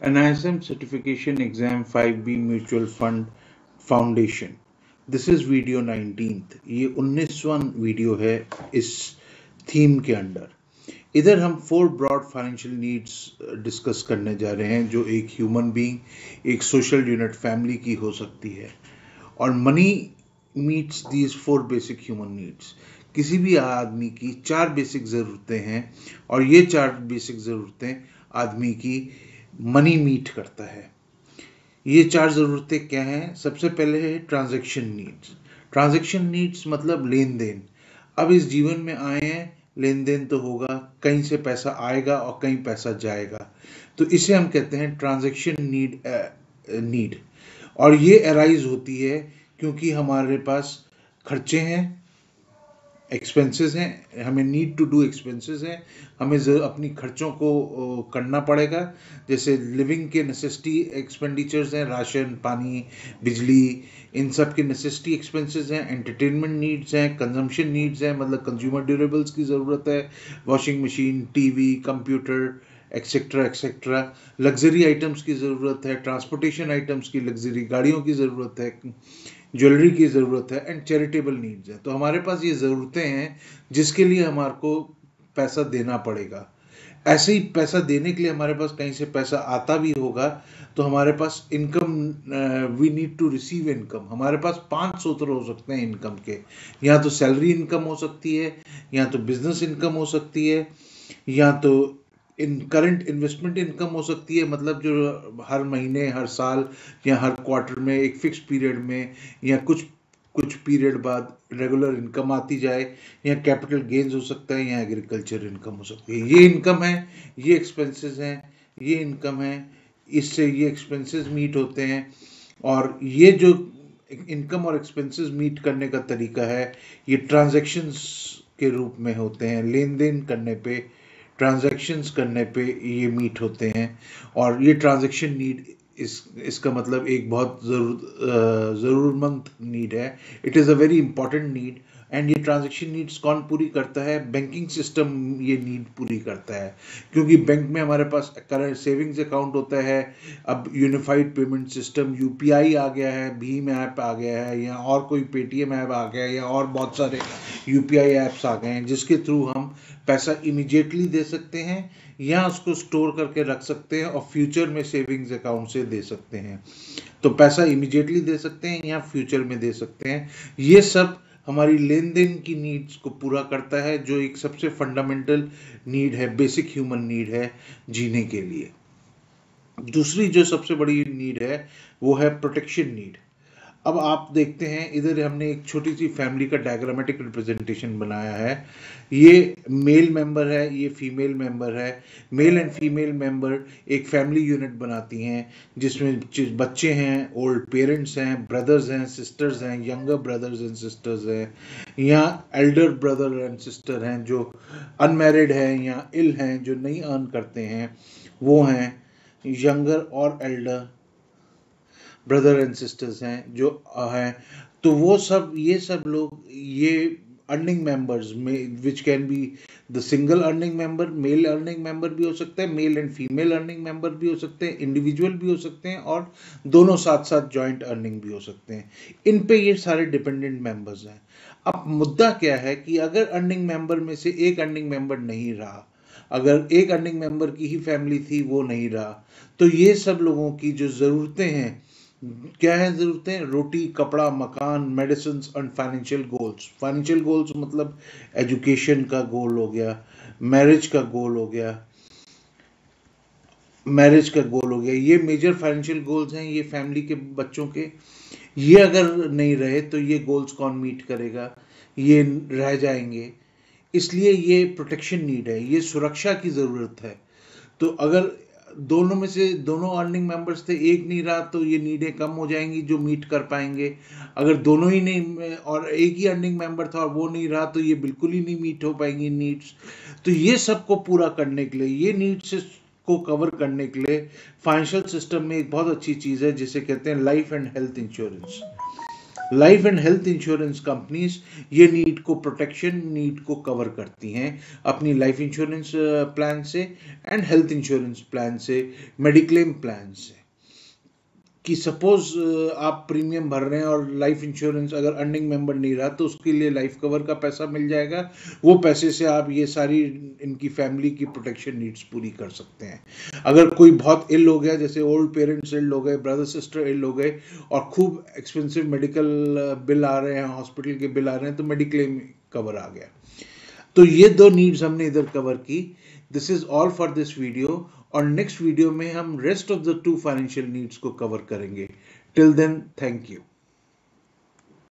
NISM Certification Exam 5B Mutual Fund Foundation. This is video 19th। ये 19वां video है इस theme के under. इधर हम 4 ब्रॉड फाइनेंशियल नीड्स डिस्कस करने जा रहे हैं जो एक ह्यूमन बीइंग, एक सोशल यूनिट, फैमिली की हो सकती है। और money meets these 4 basic human needs. किसी भी आदमी की 4 बेसिक ज़रूरतें हैं और ये 4 बेसिक ज़रूरतें आदमी की मनी मीट करता है। ये 4 ज़रूरतें क्या हैं? सबसे पहले है ट्रांजैक्शन नीड्स। ट्रांजैक्शन नीड्स मतलब लेन देन। अब इस जीवन में आए हैं, लेन देन तो होगा, कहीं से पैसा आएगा और कहीं पैसा जाएगा, तो इसे हम कहते हैं ट्रांजैक्शन नीड। और ये अराइज होती है क्योंकि हमारे पास खर्चे हैं, एक्सपेंसेस हैं, हमें नीड टू डू एक्सपेंसेस हैं, हमें अपनी खर्चों को करना पड़ेगा। जैसे लिविंग के नेसेसिटी एक्सपेंडिचर्स हैं, राशन, पानी, बिजली, इन सब के नेसेसिटी एक्सपेंसेस हैं। एंटरटेनमेंट नीड्स हैं, कंजम्पशन नीड्स हैं, मतलब कंज्यूमर ड्यूरेबल्स की ज़रूरत है, washing machine, TV, computer, etcetera etcetera. Luxury items की ज़रूरत है, ट्रांसपोर्टेशन आइटम्स की, लग्जरी गाड़ियों की ज़रूरत है, ज्वेलरी की ज़रूरत है, एंड चैरिटेबल नीड्स है। तो हमारे पास ये ज़रूरतें हैं जिसके लिए हमारे को पैसा देना पड़ेगा। ऐसे ही पैसा देने के लिए हमारे पास कहीं से पैसा आता भी होगा, तो हमारे पास income, we need to receive income. हमारे पास 5 सूत्र हो सकते हैं इनकम के। या तो सैलरी इनकम हो सकती है, या तो बिजनेस इनकम हो सकती है, या तो करंट इन्वेस्टमेंट इनकम हो सकती है, मतलब जो हर महीने, हर साल या हर क्वार्टर में, एक फिक्स पीरियड में या कुछ कुछ पीरियड बाद रेगुलर इनकम आती जाए, या कैपिटल गेन्स हो सकता है, या एग्रीकल्चर इनकम हो सकती है। ये इनकम है, ये एक्सपेंसेस हैं, ये इनकम है, इससे ये एक्सपेंसेस मीट होते हैं। और ये जो इनकम और एक्सपेंसेस मीट करने का तरीका है, ये ट्रांजैक्शंस के रूप में होते हैं। लेन देन करने पे, ट्रांजैक्शंस करने पे ये मीट होते हैं। और ये ट्रांजैक्शन नीड इसका मतलब एक बहुत ज़रूरतमंद नीड है। It is a very important need. And ये ट्रांजैक्शन नीड्स कौन पूरी करता है? बैंकिंग सिस्टम ये नीड पूरी करता है, क्योंकि बैंक में हमारे पास करंट सेविंग्स अकाउंट होता है। अब यूनिफाइड पेमेंट सिस्टम यूपीआई आ गया है, भीम ऐप आ गया है, या और कोई पेटीएम ऐप आ गया है, या और बहुत सारे यूपीआई ऐप्स आ गए हैं जिसके थ्रू हम पैसा इमीडिएटली दे सकते हैं, या उसको स्टोर करके रख सकते हैं और फ्यूचर में सेविंग्स अकाउंट से दे सकते हैं। तो पैसा इमीडिएटली दे सकते हैं या फ्यूचर में दे सकते हैं। ये सब हमारी लेन देन की नीड्स को पूरा करता है, जो एक सबसे फंडामेंटल नीड है, बेसिक ह्यूमन नीड है जीने के लिए। दूसरी जो सबसे बड़ी नीड है वो है प्रोटेक्शन नीड। अब आप देखते हैं, इधर हमने एक छोटी सी फैमिली का डायग्रामेटिक रिप्रेजेंटेशन बनाया है। ये मेल मेंबर है, ये फीमेल मेंबर है। मेल एंड फीमेल मेंबर एक फैमिली यूनिट बनाती हैं, जिसमें बच्चे हैं, ओल्ड पेरेंट्स हैं, ब्रदर्स हैं, सिस्टर्स हैं, यंगर ब्रदर्स एंड सिस्टर्स हैं, या एल्डर ब्रदर एंड सिस्टर हैं जो अनमैरिड हैं या इल हैं, जो नहीं अर्न करते हैं, वो हैं यंगर और एल्डर ब्रदर एंड सिस्टर्स हैं जो हैं। तो वो सब, ये सब लोग, ये अर्निंग मेंबर्स में, which can be the single earning member, male earning member भी हो सकता है, male and female earning member भी हो सकते हैं, इंडिविजुअल भी हो सकते हैं, और दोनों साथ साथ जॉइंट अर्निंग भी हो सकते हैं। इन पे ये सारे डिपेंडेंट मेंबर्स हैं। अब मुद्दा क्या है कि अगर अर्निंग मेंबर में से एक अर्निंग मेंबर नहीं रहा, अगर एक अर्निंग मेंबर की ही फैमिली थी, वो नहीं रहा, तो ये सब लोगों की जो ज़रूरतें हैं, क्या है ज़रूरतें? रोटी, कपड़ा, मकान, medicine and financial goals. Financial goals मतलब एजुकेशन का गोल हो गया, मैरिज का गोल हो गया, ये मेजर फाइनेंशियल गोल्स हैं, ये फैमिली के बच्चों के। ये अगर नहीं रहे तो ये गोल्स कौन मीट करेगा? ये रह जाएंगे। इसलिए ये प्रोटेक्शन नीड है, ये सुरक्षा की ज़रूरत है। तो अगर दोनों में से दोनों अर्निंग मेंबर्स थे, एक नहीं रहा, तो ये नीडें कम हो जाएंगी जो मीट कर पाएंगे। अगर दोनों ही नहीं, और एक ही अर्निंग मेंबर था और वो नहीं रहा, तो ये बिल्कुल ही नहीं मीट हो पाएंगी नीड्स। तो ये सबको पूरा करने के लिए, ये नीड्स को कवर करने के लिए फाइनेंशियल सिस्टम में एक बहुत अच्छी चीज़ है जिसे कहते हैं life and health insurance. Life and health insurance companies ये नीड को प्रोटेक्शन नीड को कवर करती हैं अपनी लाइफ इंश्योरेंस प्लान से एंड हेल्थ इंश्योरेंस प्लान से, मेडिक्लेम प्लान से। कि सपोज आप प्रीमियम भर रहे हैं और लाइफ इंश्योरेंस अगर अर्निंग मेंबर नहीं रहा तो उसके लिए लाइफ कवर का पैसा मिल जाएगा, वो पैसे से आप ये सारी इनकी फैमिली की प्रोटेक्शन नीड्स पूरी कर सकते हैं। अगर कोई बहुत इल हो गया, जैसे ओल्ड पेरेंट्स इल हो गए, ब्रदर सिस्टर इल हो गए और खूब एक्सपेंसिव मेडिकल बिल आ रहे हैं, हॉस्पिटल के बिल आ रहे हैं, तो मेडिक्लेम कवर आ गया। तो ये दो नीड्स हमने इधर कवर की। This is all for this video, और नेक्स्ट वीडियो में हम rest of the 2 financial needs को कवर करेंगे। Till then, thank you.